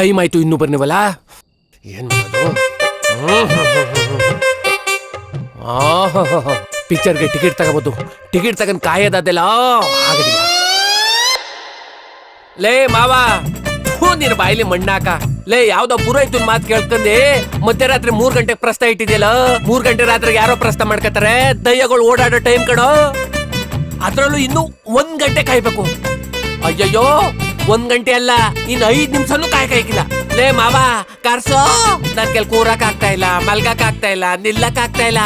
Time ಆಯ್ತು, ಇನ್ನೂ ಬರ್ನಿವಲ್ಲ. ಏನ್ ಮಾಡೋದು? ಪಿಕ್ಚರ್ಗೆ ಟಿಕೆಟ್ ತಗೋಬಹುದು. ಟಿಕೆಟ್ ತಗೊಂಡ್ ಕಾಯೋದಲ್ಲ ಆಗದಿಲ್ಲ. ಲೇ ಮಾವ, ನೀನು ಬಾಯಿಲಿ ಮಣ್ಣಾಕ. ಲೇ ಯಾವ್ದೋ ಪುರೋಹಿತನ ಮಾತು ಕೇಳ್ಕೊಂಡೆ ಮಧ್ಯರಾತ್ರಿ 3 ಗಂಟೆಗೆ ಪ್ರಸ್ತ ಇಟ್ಟಿದ್ಯಲ್ಲ. 3 ಗಂಟೆ ರಾತ್ರಿ ಯಾರೋ ಪ್ರಸ್ತ ಮಾಡ್ಕತಾರೆ. ದಯ್ಯಗಳು ಓಡಾಡೋ ಟೈಮ್ ಕಣೋ. ಅದ್ರಲ್ಲೂ ಇನ್ನು 1 ಗಂಟೆ ಕಾಯ್ಬೇಕು. ಅಯ್ಯಯ್ಯೋ, 1 ಗಂಟೆ ಅಲ್ಲ, ಇನ್ನು 5 ನಿಮಿಷನೂ ಕಾಯ್ಕಿಲ್ಲ. ಲೇ ಮಾವ ಕಾರ್ಸೋ, ನನ್ ಕೆಲ್ ಕೂರಕ್ ಆಗ್ತಾ ಇಲ್ಲ, ಮಲ್ಗಕ್ ಆಗ್ತಾ ಇಲ್ಲ, ನಿಲ್ಲಕ್ ಆಗ್ತಾ ಇಲ್ಲ.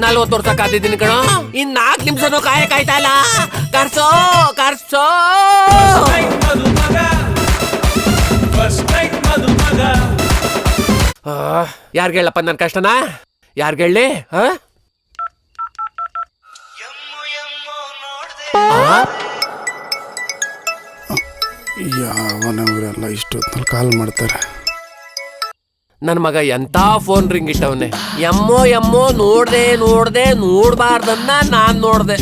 40 ವರ್ಷ ಕಾದಿದ್ದೀನಿ ಕಣೋ. ಇನ್ 4 ನಿಮಿಷನೂ ಕಾಯ್ತಾ ಇಲ್ಲ. ಕಾರ್ಸೋ ಕಾರ್ಸೋ. ಯಾರ್ಗೇಳಪ್ಪ ನನ್ ಕಷ್ಟನಾ? ಯಾರ್ಗೇಳಿ? ಯಾವನವರೆಲ್ಲ ಇಷ್ಟೊತ್ತಲ್ಲಿ ಕಾಲ್ ಮಾಡ್ತಾರೆ. ನನ್ ಮಗ ಎಂತ ಫೋನ್ ರಿಂಗ್ ಇಟ್ಟವನೆ. ಎಮ್ಮೋ ನೋಡ್ಬಾರ್ದನ್ನ ನಾನ್ ನೋಡ್ದೆ.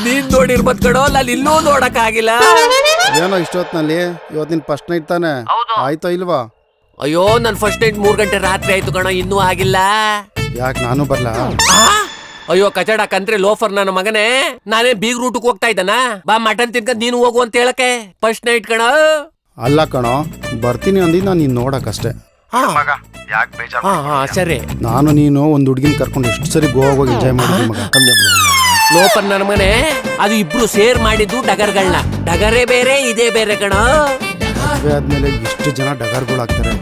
ನೀನ್ ನೋಡಿರ್ಬತ್ ಕಡೋ, ನಾನು ಇಲ್ಲೂ ನೋಡಕ್ ಆಗಿಲ್ಲ. ಏನೋ ಇಷ್ಟೊತ್ನಲ್ಲಿ ಇವತ್ತಿನ ಫಸ್ಟ್ ನೈಟ್ ತಾನೆ, ಆಯ್ತೋ ಇಲ್ವಾ? ಅಯ್ಯೋ, ನನ್ ಫಸ್ಟ್ ನೈಟ್ 3 ಗಂಟೆ ರಾತ್ರಿ ಆಯ್ತು ಕಣೋ, ಇನ್ನೂ ಆಗಿಲ್ಲ. ಯಾಕೆ ನಾನು ಬರ್ಲಾ? ಅಯ್ಯೋ ಕಚಡ ಕಂತ್ರಿ ಲೋಫರ್ ನನ್ನ ಮಗನೇ, ನಾನೇ ಬೀಗ್ ರೂಟಕ್ ಹೋಗ್ತಾ ಇದ್ದಾನ. ಬಾ ಮಟನ್ ತಿನ್ಕೊಂಡ್ ನೀನು ಹೋಗು ಅಂತ ಹೇಳಕ್ಕೆ. ಫಸ್ಟ್ ನೈಟ್ ಕಣ. ಅಲ್ಲ ಕಣೋ, ಬರ್ತೀನಿ ಅಂದಿ ನಾನು ನೀನ್ ನೋಡಕ್ಕಷ್ಟೇ. ಸರಿ. ನಾನು ನೀನು ಒಂದ್ ಹುಡ್ಗಿನ ಕರ್ಕೊಂಡು ಎಷ್ಟು ಸರಿ ಗೋವಾಗ ಹೋಗಿ ಎಂಜಾಯ್ ಮಾಡಿದ್ವಿ ಮಗ. ಲೋಫರ್ ನನ್ನ ಮಗನೇ, ಅದು ಇಬ್ರು ಸೇರ್ ಮಾಡಿದ್ದು ಡಗರ್ಗಳನ್ನ. ಡಗರೇ ಬೇರೆ, ಇದೇ ಬೇರೆ ಕಣ. ಮದುವೆ ಆದ್ಮೇಲೆ ಎಷ್ಟು ಜನ ಡಗರ್ಗಳಾಗ್ತಾರೆ.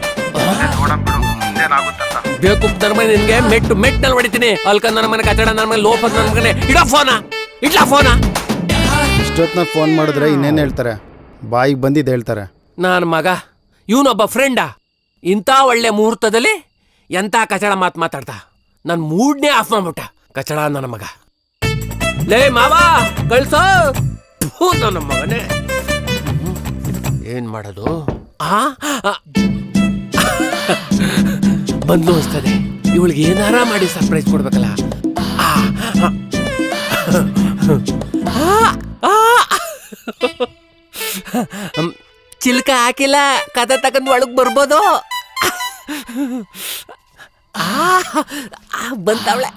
ಬೇಕು ನನ್ನ ಮನೆ ನಿನ್ಗೆ ಮೆಟ್ನಲ್ಲಿ ಹೊಡಿತೀನಿ. ಅಲ್ಕ ನನ್ನ ಮನೆ ಕಚಡ ನನ್ನ ಮನೆ ಲೋಫರ್ ನನ್ನ ಮಗನೇ. ಇಡ್ಲಾ ಫೋನ. ಇಷ್ಟೊತ್ನ ಫೋನ್ ಮಾಡಿದ್ರೆ ಇನ್ನೇನ್ ಹೇಳ್ತಾರೆ? ಬಾಯಿಗೆ ಬಂದಿದ್ದು ಹೇಳ್ತಾರೆ. ನನ್ನ ಮಗ ಇವನೊಬ್ಬ ಫ್ರೆಂಡಾ? ಇಂಥ ಒಳ್ಳೆ ಮುಹೂರ್ತದಲ್ಲಿ ಎಂತ ಕಚಡ ಮಾತಾಡ್ದ. ನನ್ ಮೂಡ್ನೇ ಆಫ್ ಮಾಡ್ಬಿಟ್ಟ ಕಚಡ ನನ್ನ ಮಗ. ಲೇ ಮಾವ ಕಳ್ಸೋ ನನ್ನ ಮಗನೇ. ಏನ್ ಮಾಡೋದು? ಬಂದ್ಲು ಅನ್ಸ್ತದೆ. ಇವಳಿಗೆ ಏನಾರ ಮಾಡಿ ಸರ್ಪ್ರೈಸ್ ಕೊಡ್ಬೇಕಲ್ಲ. ಚಿಲ್ಕ ಹಾಕಿಲ್ಲ, ಕತೆ ತಗೊಂಡು ಒಳಗ್ ಬರ್ಬೋದು. ಬಂತವಳೆ.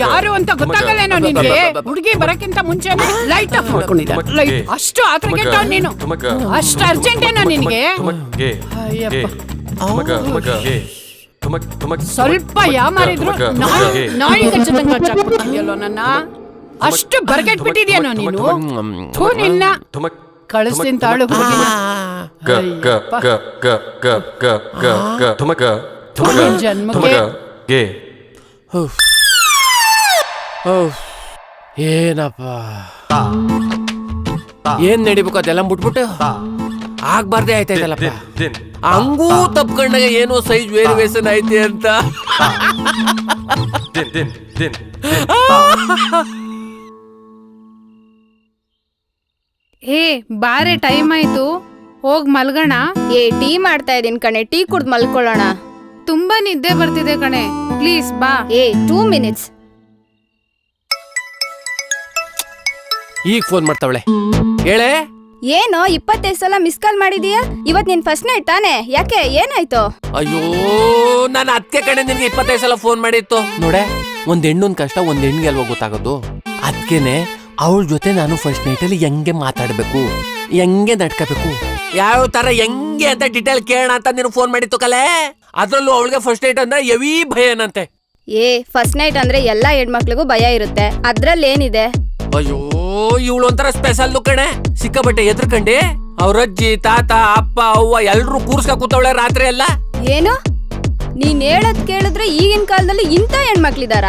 ಯಾರು ಅಂತ ಗೊತ್ತಾಗಲ್ಲೇನೋ ನಿನ್ಗೆ? ಹುಡುಗಿ ಬರಕ್ಕಿಂತ ಮುಂಚೆ ಲೈಟ್ ಆಫ್ ಮಾಡ್ಕೊಂಡಿದ್ದ. ಅಷ್ಟು ಆತರಗೆಟ್ಟ ನೀನು, ಅಷ್ಟು ಅರ್ಜೆಂಟ್ ಏನೋ ನಿನ್ಗೆ? ಸ್ವಲ್ಪ ಯಾಮಾರಿದ್ರು ನಾಯಿ ಕಚ್ಚದಂಗ ಕಚ್ಚಾಕ್ಬಿಟ್ಟಿದ್ಯಲ್ಲೋ ನನ್ನ. ಅಷ್ಟು ಬರ್ಗೆಟ್ಬಿಟ್ಟಿದ್ಯಾನೋ ನೀನು. ನಿನ್ನ ಕಳಿಸ್ತೀನಿ ತಾಳು. ಜನ್ಮಕ್ಕೆ ಏನಪ್ಪ ಏನ್ ನಡಿಬೇಕು ಅದೆಲ್ಲ ಬಿಟ್ಬಿಟ್ಟು ಆಗ್ಬಾರ್ದೇ ಆಯ್ತಾಯ್ತಲ್ಲಪ್ಪ. ಹಂಗೂ ತಪ್ಕೊಂಡಾಗ ಏನೋ ಸೈಜ್ ವೇರಿಯೇಷನ್ ಐತೆ ಅಂತ. ಏ ಬಾರೆ, ಟೈಮ್ ಆಯ್ತು, ಹೋಗ್ ಮಲ್ಗೋಣ. ಟೀ ಮಾಡ್ತಾ ಇದೀನಿ ಕಣೆ, ಟೀ ಕುಡ್ದು ಮಲ್ಕೊಳ್ಳೋಣ. ತುಂಬಾ ನಿದ್ದೆ ಬರ್ತಿದೆ ಕಣೆ, ಪ್ಲೀಸ್ ಬಾ. 2 minutes. ಈಗ ಫೋನ್ ಮಾಡ್ತಾವಳೆ, ಹೇಳೆ. ಏನೋ 25 ಸಲ ಮಿಸ್ ಕಾಲ್ ಮಾಡಿದೀಯಾ? ಇವತ್ ನಿನ್ ಫಸ್ಟ್ ನೈಟ್ ತಾನೆ, ಯಾಕೆ ಏನಾಯ್ತು? ಅಯ್ಯೋ, ನಾನು ಅದಕ್ಕೆ ಕಡೆ ನಿನ್ಗೆ 25 ಸಲ ಫೋನ್ ಮಾಡಿತ್ತು ನೋಡೆ. ಒಂದ್ ಹೆಣ್ಣನ್ ಕಷ್ಟ ಒಂದ್ ಹೆಣ್ಣಿಗೆ ಅಲ್ವಾ ಗೊತ್ತಾಗೋದು. ಅದಕ್ಕೇನೆ ಅವಳ ಜೊತೆ ನಾನು ಫಸ್ಟ್ ನೈಟ್ ಅಲ್ಲಿ ಹೆಂಗೆ ಮಾತಾಡ್ಬೇಕು, ಹೆಂಗೆ ನಡ್ಕಬೇಕು, ಯಾವ ತರ ಹೆಂಗೆ ಅಂತ ಡಿಟೇಲ್ ಕೇಳೋಣ ಅಂತ ನೀನು ಫೋನ್ ಮಾಡಿತ್ತು ಕಲೆ. ಅದ್ರಲ್ಲೂ ಅವಳಿಗೆ ಫಸ್ಟ್ ನೈಟ್ ಅಂದ್ರೆ ಹೆವಿ ಭಯನಂತೆ. ಫಸ್ಟ್ ನೈಟ್ ಅಂದ್ರೆ ಎಲ್ಲಾ ಹೆಣ್ಮಕ್ಳಿಗೂ ಭಯ ಇರುತ್ತೆ, ಅದ್ರಲ್ಲಿ ಏನಿದೆ? ಅಯ್ಯೋ, ಇವಳು ಒಂಥರ ಸ್ಪೆಷಲ್ ಕಣೆ. ಸಿಕ್ಕಾಬಟ್ಟೆ ಎದ್ರಕಂಡಿ ಅವ್ರಜ್ಜಿ ತಾತ ಅಪ್ಪ ಅವ್ವ ಎಲ್ರು ಕೂರ್ಸ್ಕ ಕೂತವಳೆ ರಾತ್ರಿ ಎಲ್ಲ. ಏನು ನೀನ್ ಹೇಳದ್ ಕೇಳಿದ್ರೆ ಈಗಿನ ಕಾಲದಲ್ಲಿ ಇಂಥ ಹೆಣ್ಮಕ್ಳಿದಾರ?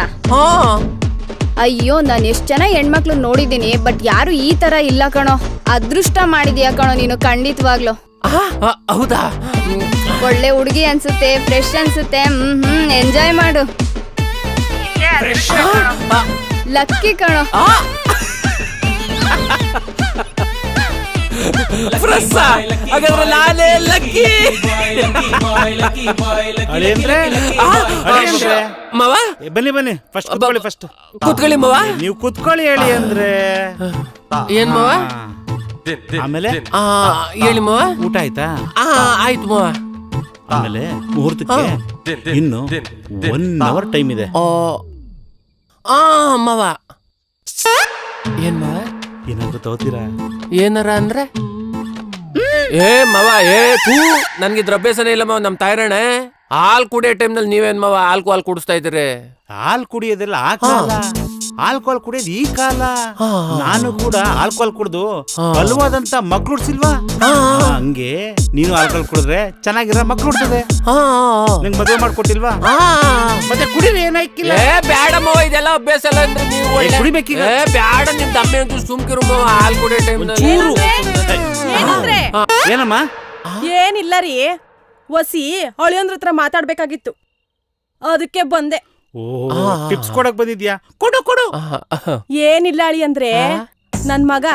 ಅಯ್ಯೋ, ನಾನ್ ಎಷ್ಟ್ ಜನ ಹೆಣ್ಮಕ್ಳು ನೋಡಿದೀನಿ, ಬಟ್ ಯಾರು ಈ ತರ ಇಲ್ಲ ಕಣೋ. ಅದೃಷ್ಟ ಮಾಡಿದ್ಯಾ ಕಣೋ ನೀನು, ಖಂಡಿತವಾಗ್ಲು. ಹೌದಾ? ಒಳ್ಳೆ ಹುಡುಗಿ ಅನ್ಸುತ್ತೆ, ಫ್ರೆಶ್ ಅನ್ಸುತ್ತೆ. ಎಂಜಾಯ್ ಮಾಡು. ಲಕ್ಕಿ ಕಣೋ. ಫ್ರೆಸ್ ಹಾಗಾದ್ರೆ ನಾನೇ ಲಕ್ಕಿ. ಅಳಿಯಂದ್ರೆ ಅಳಿಯಂದ್ರೆ ಮಾವ ಬನ್ನಿ ಬನ್ನಿ ಫಸ್ಟ್ ಕೂತ್ಕೊಳ್ಳಿ ಫಸ್ಟ್ ಕೂತ್ಕೊಳ್ಳಿ ಮಾವ. ನೀವು ಕೂತ್ಕೊಳ್ಳಿ ಹೇಳಿ ಅಂದ್ರೆ ಏನ್ ಮಾವ? ಆಮೇಲೆ ಹೇಳಿ ಮಾವ. ಊಟ ಆಯ್ತಾ? ಆಯ್ತು ಮಾವ. ಆಮೇಲೆ ಮುಹೂರ್ತಕ್ಕೆ ಇನ್ನು 1 hour ಟೈಮ್ ಇದೆ. ಮಾವ ಏನ್ ಮಾವ? ಏನಾದ್ರು ತಗೋತೀರಾ? ಏನಾರ ಅಂದ್ರೆ ಏ ಮಾವ ತೂ ನನ್ಗಿದ್ರ ಅಭ್ಯಾಸನೇ ಇಲ್ಲ ಮಾವ. ನಮ್ ತಾಯಿರಣ್ಣ ಹಾಲ್ ಕುಡಿಯೋ ಟೈಮ್ನಲ್ಲಿ ನೀವೇನ್ ಮಾವ ಆಲ್ಕೋಹಾಲ್ ಕುಡಿಸ್ತಾ ಇದ್ದೀರಿ? ಹಾಲ್ ಕುಡಿಯೋದೆಲ್ಲ ಆ ಕಾಲ, ಆಲ್ಕೋಹಾಲ್ ಕುಡಿಯೋದು ಈ ಕಾಲ. ನಾನು ಕೂಡ ಆಲ್ಕೋಹಾಲ್ ಕುಡ್ದು ಬಲವಾದಂತ ಮಕ್ಳು ಉಡ್ಸಿಲ್ವಾ? ಹಂಗೆ ನೀನು ಆಲ್ಕೋಹಾಲ್ ಕುಡಿದ್ರೆ ಚೆನ್ನಾಗಿರೋ ಮಕ್ಳು ಉಡ್ತದೆ. ನಿಂಗೆ ಮದುವೆ ಮಾಡ್ಕೊಟ್ಟಿಲ್ವಾ? ಮತ್ತೆ ಕುಡಿದ್ರೆ ಏನಾಯ್ಕಿಲ್ಲ. ಬ್ಯಾಡ ಮಾವ, ಇದೆಲ್ಲ ಅಭ್ಯಾಸ ಎಲ್ಲ ಅಂದ್ರೆ ನೀವು ಒಳ್ಳೆ ಕುಡಿಬೇಕೀಗ. ಬ್ಯಾಡ ನಿಮ್ ದಮ್ಮೆ ಅಂತೂ ಸುಮ್ಕಿರು ಮಾವ. ಹಾಲ್ ಕುಡಿಯೋ ಟೈಮ್ ಏನಮ್ಮ? ಏನಿಲ್ಲ ರೀ, ವಸಿ ಅಳಿಯಂದ್ರ ಹತ್ರ ಮಾತಾಡ್ಬೇಕಾಗಿತ್ತು, ಅದಕ್ಕೆ ಬಂದೆ. ಓ ಟಿಪ್ಸ್ ಕೊಡಕ್ ಬಂದಿದ್ಯಾ? ಕೊಡು ಕೊಡು. ಏನಿಲ್ಲ ಅಳಿಯಂದ್ರೆ, ನನ್ ಮಗ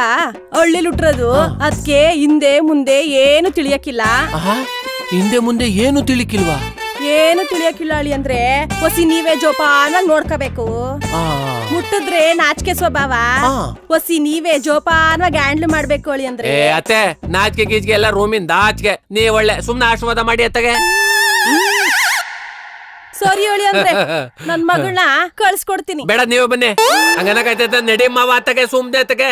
ಹಳ್ಳಿಲುಟ್ರದು, ಅದ್ಕೆ ಹಿಂದೆ ಮುಂದೆ ಏನು ತಿಳಿಯಕ್ಕಿಲ್ಲ. ಹಿಂದೆ ಮುಂದೆ ಏನು ತಿಳಿಕಿಲ್ವಾ? ಏನು ತಿಳಿಯಕ್ಕಿಲ್ಲ ಅಳಿಯಂದ್ರೆ, ವಸಿ ನೀವೇ ಜೋಪಾನವಾಗಿ ನೋಡ್ಕೋಬೇಕು. ಮುಟ್ಟಿದ್ರೆ ನಾಚಿಕೆ ಸ್ವಭಾವ, ವಸಿ ನೀವೇ ಜೋಪಾನವಾಗಿ ಹ್ಯಾಂಡ್ಲ್ ಮಾಡ್ಬೇಕು ಅಳಿಯಂದ್ರೆ. ಅತ್ತೆ ನಾಚಿಕೆ ಗೀಚಿಗೆ ಎಲ್ಲ ರೂಮಿಂದ ಆಚೆಗೆ. ನೀವ್ ಒಳ್ಳೆ ಸುಮ್ನೆ ಆಶೀರ್ವಾದ ಮಾಡಿ ಅತ್ತಗೆ. ಸರಿ ಅಳಿಯಂದ್ರೆ, ನನ್ ಮಗಳನ್ನ ಕಳ್ಸ್ಕೊಡ್ತೀನಿ. ಬೇಡ ನೀವೇ ಬನ್ನಿ. ಹಂಗನಕೈತ ನಡಿ ಮಾವ ಅತ್ತಗೆ ಸುಮ್ನೆ ಅತ್ತಗೆ.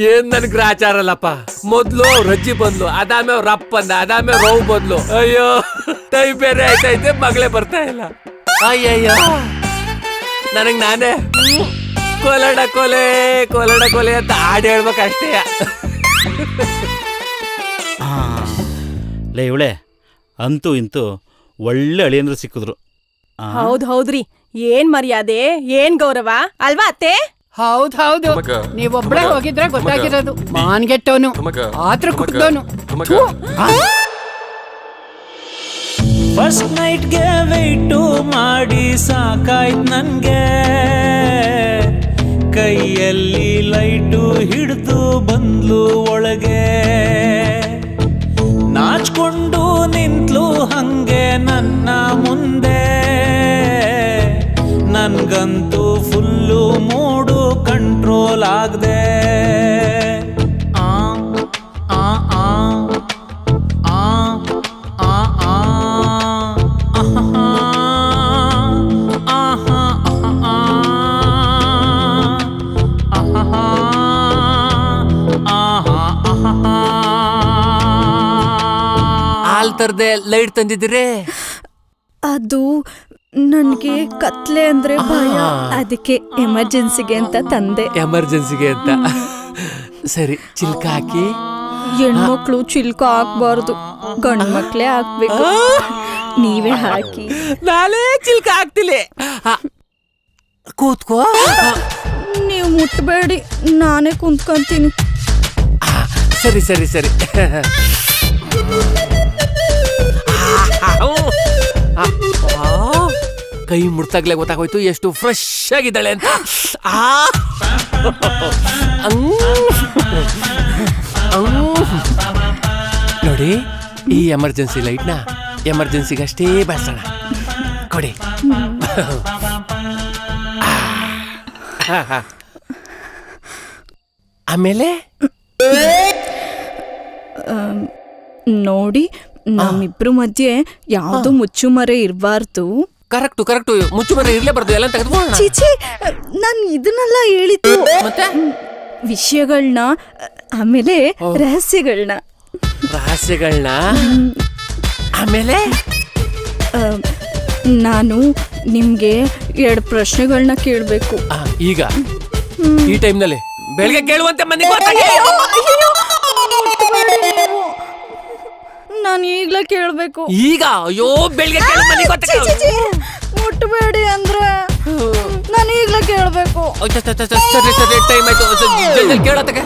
ಏನ್ ನನ್ ಗ್ರಾಚಾರ ಅಲ್ಲಪ್ಪ. ಮೊದ್ಲು ಅವ್ರ ಅಜ್ಜಿ ಬಂದ್ಲು, ಅದಾಮೆ ಅವ್ರ ಅಪ್ಪ ಬಂದ, ಅದಾಮೆ ರವ್ ಬಂದ್ಲು. ಅಯ್ಯೋ ಟೈ ಬೇರೆ ಆಯ್ತೈತೆ, ಮಗಳೇ ಬರ್ತಾ ಇಲ್ಲ. ಅಯ್ಯಯ್ಯೋ ನನಗ್ ನಾನೇ ಕೋಲಾಡ ಕೊಲೆ ಕೋಲಾಡ ಕೊಲೆ ಅಂತ ಹಾಡು ಹೇಳ್ಬೇಕಷ್ಟೇ. ಲೇ ಇವಳೆ, ಅಂತೂ ಇಂತೂ ಒಳ್ಳೆ ಅಳಿಯಂದ್ರು ಸಿಕ್ಕಿದ್ರು. ಹೌದ್ರಿ, ಏನ್ ಮರ್ಯಾದೆ, ಏನ್ ಗೌರವ ಅಲ್ವಾ ಅತ್ತೆ? ಹೌದು, ನೀವೊಬ್ಳೆ ಹೋಗಿದ್ರೆ ಗೊತ್ತಾಗಿರೋದು. ಮಾನ್ಗೆಟ್ಟವನು, ಆತ್ರ ಕುಟ್ದವನು. ಫಸ್ಟ್ ನೈಟ್ಗೆ ವೆಯ್ಟು ಮಾಡಿ ಸಾಕಾಯ್ತು ನನ್ಗೆ, ಕೈಯಲ್ಲಿ ಲೈಟು ಹಿಡಿದು ಬಂದ್ಲು ಒಳಗೆ, ನಾಚ್ಕೊಂಡು ನಿಂತ್ಲು ಹಂಗೆ ನನ್ನ ಮುಂದೆ, ನನ್ಗಂತೂ ಫುಲ್ಲು ಮೂಡು ಕಂಟ್ರೋಲ್ ಆಗದೆ. ಹಾಲ್ ತರದೆ ಲೈಟ್ ತಂದಿದ್ದೀರಿ? ಅದು ನನ್ಗೆ ಕತ್ಲೆ ಅಂದ್ರೆ ಭಯ, ಅದಕ್ಕೆ ಎಮರ್ಜೆನ್ಸಿಗೆ ಅಂತ ತಂದೆ. ಎಮರ್ಜೆನ್ಸಿಗೆ ಅಂತ? ಸರಿ, ಚಿಲ್ಕ ಹಾಕಿ. ಹೆಣ್ಮಕ್ಳು ಚಿಲ್ಕ ಹಾಕ್ಬಾರ್ದು, ಗಂಡ್ ಮಕ್ಳೇ ಹಾಕ್ಬೇಕು. ನೀವೇ ಹಾಕಿ. ನಾನೇ ಚಿಲ್ಕ ಹಾಕ್ತಿಲಿ. ಕೂತ್ಕೋ. ನೀವು ಮುಟ್ಬೇಡಿ, ನಾನೇ ಕುಂತ್ಕೊಂತೀನಿ. ಸರಿ ಸರಿ ಸರಿ. ಕೈ ಮುಡ್ತಾಗ್ಲೇ ಗೊತ್ತಾಗೋಯ್ತು ಎಷ್ಟು ಫ್ರೆಶ್ ಆಗಿದ್ದಾಳೆ ಅಂತ. ನೋಡಿ, ಈ ಎಮರ್ಜೆನ್ಸಿ ಲೈಟ್ನ ಎಮರ್ಜೆನ್ಸಿಗಷ್ಟೇ ಬಳಸೋಣ. ಕೊಡಿ. ಆಮೇಲೆ ನೋಡಿ, ನಮ್ಮಿಬ್ರು ಮಧ್ಯೆ ಯಾವ್ದು ಮುಚ್ಚುಮರೆ ಇರಬಾರ್ದು. ಕರೆಕ್ಟು ಮುಚ್ಚುಮರೆ ಇರ್ಲೇಬಾರ್ದು, ಎಲ್ಲ ತೆಗೆದುಕೊಳ್ಳೋಣ. ಚೀಚಿ, ನಾನು ಇದನ್ನೆಲ್ಲ ಹೇಳಿದ್ದು. ಮತ್ತೆ ವಿಷಯಗಳನ್ನ, ಆಮೇಲೆ ರಹಸ್ಯಗಳನ್ನ. ಆಮೇಲೆ ನಾನು ನಿಮ್ಗೆ 2 ಪ್ರಶ್ನೆಗಳನ್ನ ಕೇಳಬೇಕು. ಈಗ ಈ ಟೈಮ್ನಲ್ಲಿ ಬೆಳಗ್ಗೆ ಕೇಳುವಂತೆ ಮನೆಗೆ ನಾನು ಈಗ್ಲೇ ಕೇಳ್ಬೇಕು. ಈಗ? ಅಯ್ಯೋ, ಬೆಳಗ್ಗೆ ಮುಟ್ಟಬೇಡಿ ಅಂದ್ರೆ ನಾನು ಈಗ್ಲೇ ಕೇಳ್ಬೇಕು. ಸರಿ ಟೈಮ್ ಆಯ್ತು, ಕೇಳತ್ತಕ್ಕೆ.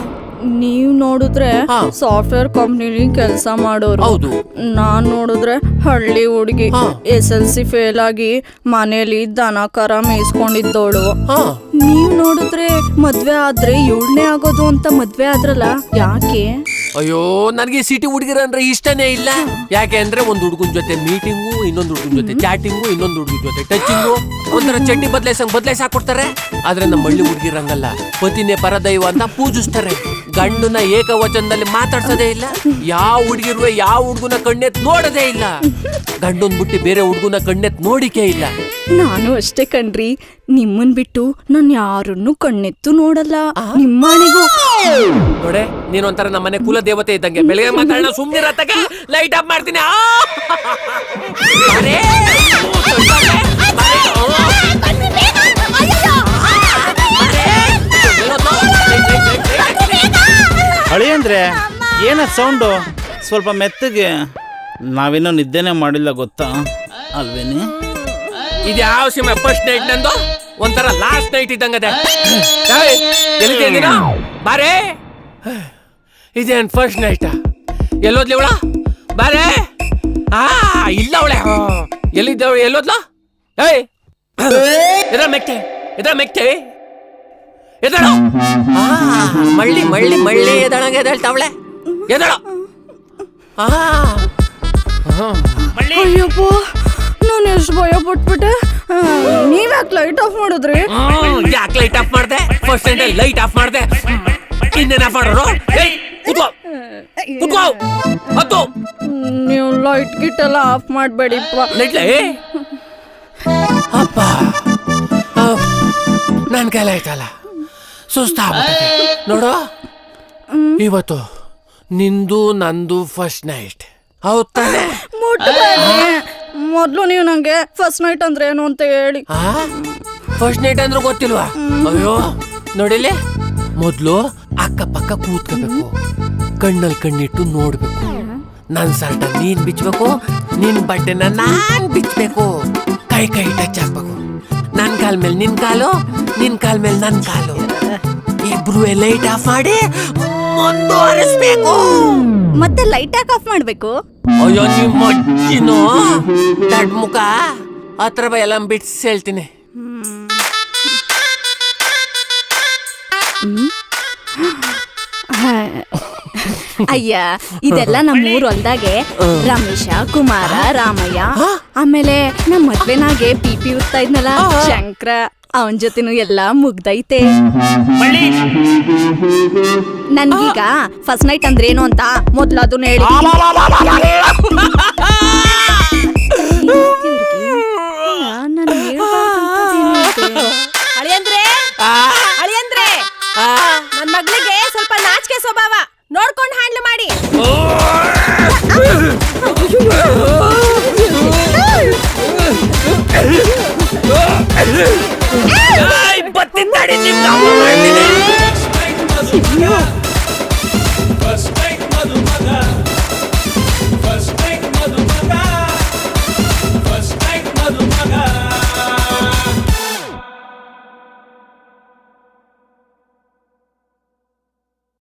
ನೀವ್ ನೋಡಿದ್ರೆ ಹಾ. ಸಾಫ್ಟ್ವೇರ್ ಕಂಪ್ನಿಲಿ ಕೆಲಸ ಮಾಡೋರು, ಹೌದು. ನಾನ್ ನೋಡಿದ್ರೆ ಹಳ್ಳಿ ಹುಡುಗಿ ಹಾ. SLC ಫೇಲ್ ಆಗಿ ಮನೇಲಿ ದನ ಕರ ಮೇಯಿಸ್ಕೊಂಡಿದ್ದೋಳು. ಹಾ ನೀವ್ ನೋಡಿದ್ರೆ ಮದ್ವೆ ಆದ್ರೆ 7ನೇ ಆಗೋದು ಅಂತ ಮದ್ವೆ ಆದ್ರಲ್ಲ, ಯಾಕೆ? ಅಯ್ಯೋ ನನಗೆ ಸಿಟಿ ಹುಡುಗಿರ ಅಂದ್ರೆ ಇಷ್ಟನೇ ಇಲ್ಲ. ಯಾಕೆ ಅಂದ್ರೆ ಒಂದ್ ಹುಡುಗನ ಜೊತೆ ಮೀಟಿಂಗು, ಇನ್ನೊಂದು ಹುಡುಗನ ಜೊತೆ ಚಾಟಿಂಗು, ಇನ್ನೊಂದು ಹುಡುಗನ ಜೊತೆ ಟಚಿಂಗು, ಒಂಥರ ಚಡ್ಡಿ ಬದಲಾಯಿಸಿ ಹಾಕೊಡ್ತಾರೆ. ಆದ್ರೆ ನಮ್ಮ ಹಳ್ಳಿ ಹುಡುಗಿರಂಗಲ್ಲ, ಪತಿನೇ ಪರದೈವ ಅಂತ ಪೂಜಿಸ್ತಾರೆ. ಗಂಡನ ಏಕವಚನದಲ್ಲಿ ಮಾತಾಡ್ಸೋದೇ ಇಲ್ಲ. ಯಾವ ಹುಡುಗಿರುವೆ ಯಾವ ಹುಡುಗನ ಕಣ್ಣೆತ್ ನೋಡೋದೇ ಇಲ್ಲ. ಗಂಡನ್ ಬಿಟ್ಟು ಬೇರೆ ಹುಡುಗನ ಕಣ್ಣೆತ್ ನೋಡಿಕೆ ಇಲ್ಲ. ನಾನು ಅಷ್ಟೇ ಕಣ್ರಿ, ನಿಮ್ಮನ್ ಬಿಟ್ಟು ನಾನ್ ಯಾರನ್ನು ಕಣ್ಣೆತ್ತು ನೋಡಲ್ಲ. ನಿಮ್ಮನೆಗೂ ನೋಡೆ ನೀನೊಂಥರ ನಮ್ಮನೆ ಕುಲ ದೇವತೆ ಇದ್ದಂಗೆ. ಬೆಳಗ್ಗೆ ಮಾತಾಡೋಣ ಸುಮ್ನಿರತ್ತಾಗ ಲೈಟ್ ಆಫ್ ಮಾಡ್ತೀನಿ. ಬಾರೆ. ಹಳಿ ಅಂದ್ರೆ ಏನ ಸೌಂಡು? ಸ್ವಲ್ಪ ಮೆತ್ತಗೆ. ನಾವೇನೋ ನಿದ್ದೆನೆ ಮಾಡಿಲ್ಲ ಗೊತ್ತಾ ಅಲ್ವೇನಿ? ಇದ್ಯಾವ ಸಿನಿಮಾ ಫಸ್ಟ್ ನೈಟ್ ನಂದು? ಒಂಥರ ಲಾಸ್ಟ್ ನೈಟ್ ಇದ್ದಂಗದೆ. ಎಲ್ಲಿದೆ ನೀನು? ಬಾರೆ. ಇದೇನ್ ಫಸ್ಟ್ ನೈಟ್? ಎಲ್ಲೋದ್ಲಿ ಅವಳ? ಬಾರೆ. ಇಲ್ಲ ಅವಳೆ. ಎಲ್ಲಿದ್ದವಳು? ಎಲ್ಲೋದ್ಲ? ಏಯ್ ಎದ್ರ ಮೆಕ್ಕೆ, ಎದ್ರ ಮೆಕ್ಕೆ, ಎದಳು. ಮಳ್ಳಿ ಮಳ್ಳಿ ಮಳ್ಳಿ ಎದಳಂಗೆ ಎದಳ್ತಾವಳೆ. ಎದಳು. ಅಯ್ಯಪ್ಪ, ನಾನು ಎಷ್ಟು ಭಯ ಪಟ್ಬಿಟ್ಟೆ. ನೀವ್ಯಾಕೆ ಲೈಟ್ ಆಫ್ ಮಾಡಿದ್ರಿ? ಯಾಕೆ ಲೈಟ್ ಆಫ್ ಮಾಡ್ದೆ? ಫಸ್ಟ್ ನೈಟ್ ಲೈಟ್ ಆಫ್ ಮಾಡ್ದೆ. ಇನ್ನೇನ್ ಆಫ್ ಮಾಡೋರು? ಹತ್ತು ನೀವು ಲೈಟ್ ಗಿಟ್ ಎಲ್ಲ ಆಫ್ ಮಾಡಬೇಡಿಪ್ಪ. ಲೈಟ್ಲೇ ಅಪ್ಪ, ನನ್ ಕೈಲ ಆಯ್ತಲ್ಲ, ಸುಸ್ತಾಗ್ಬಿಟ್ಟೆ ನೋಡು. ಇವತ್ತು ನಿಂದು ನಂದು ಫಸ್ಟ್ ನೈಟ್ ಹೌದ್ ತಾನೆ? ಮೊದ್ಲು ನೀವು ನಂಗೆ ಫಸ್ಟ್ ನೈಟ್ ಅಂದ್ರೆ ಏನು ಅಂತ ಹೇಳಿ. ಫಸ್ಟ್ ನೈಟ್ ಅಂದ್ರೆ ಗೊತ್ತಿಲ್ವಾ? ಅಯ್ಯೋ ನೋಡಿಲಿ, ಮೊದ್ಲು ಅಕ್ಕಪಕ್ಕ ಕೂತ್ಕೋಬೇಕು, ಕಣ್ಣಲ್ಲಿ ಕಣ್ಣಿಟ್ಟು ನೋಡ್ಬೇಕು. ನನ್ ಸರ್ಟ ನೀನ್ ಬಿಚ್ಬೇಕು, ನಿನ್ ಬಟ್ಟೆನ ನಾನ್ ಬಿಚ್ಬೇಕು, ಕೈ ಕೈ ಟಚ್ ಹಾಕ್ಬೇಕು. ನನ್ ಕಾಲ್ ಮೇಲೆ ನಿನ್ ಕಾಲು, ನಿನ್ ಕಾಲ್ ಮೇಲೆ ನನ್ ಕಾಲು, ಇಬ್ರು ಲೈಟ್ ಆಫ್ ಮಾಡಿ ಮುಂದುವರಿಸ್ಬೇಕು. ಮತ್ತೆ ಲೈಟ್ ಯಾಕೆ ಆಫ್ ಮಾಡ್ಬೇಕು? ಅಯ್ಯೋ ನಿಮ್ಮ ಅಜ್ಜಿನೋ ದಡ್ ಮುಖ ಹತ್ರ ಬೈ ಎಲ್ಲ ಬಿಡ್ಸಿ ಹೇಳ್ತೀನಿ. ಅಯ್ಯ, ಇದೆಲ್ಲ ನಮ್ಮೂರ್ ಹೊಲ್ದಾಗೆ ರಮೇಶ, ಕುಮಾರ, ರಾಮಯ್ಯ, ಆಮೇಲೆ ನಮ್ ಮದ್ವೆನಾಗೆ ಪಿಪಿ ಉತ್ತಾ ಇದ್ನಲ್ಲ ಶಂಕರ, ಅವನ್ ಜೊತೆನೂ ಎಲ್ಲಾ ಮುಗ್ದೈತೆ. ನನ್ಗೀಗ ಫಸ್ಟ್ ನೈಟ್ ಅಂದ್ರೆ ಏನು ಅಂತ ಮೊದ್ಲು ಅದನ್ನ ಹೇಳಿ.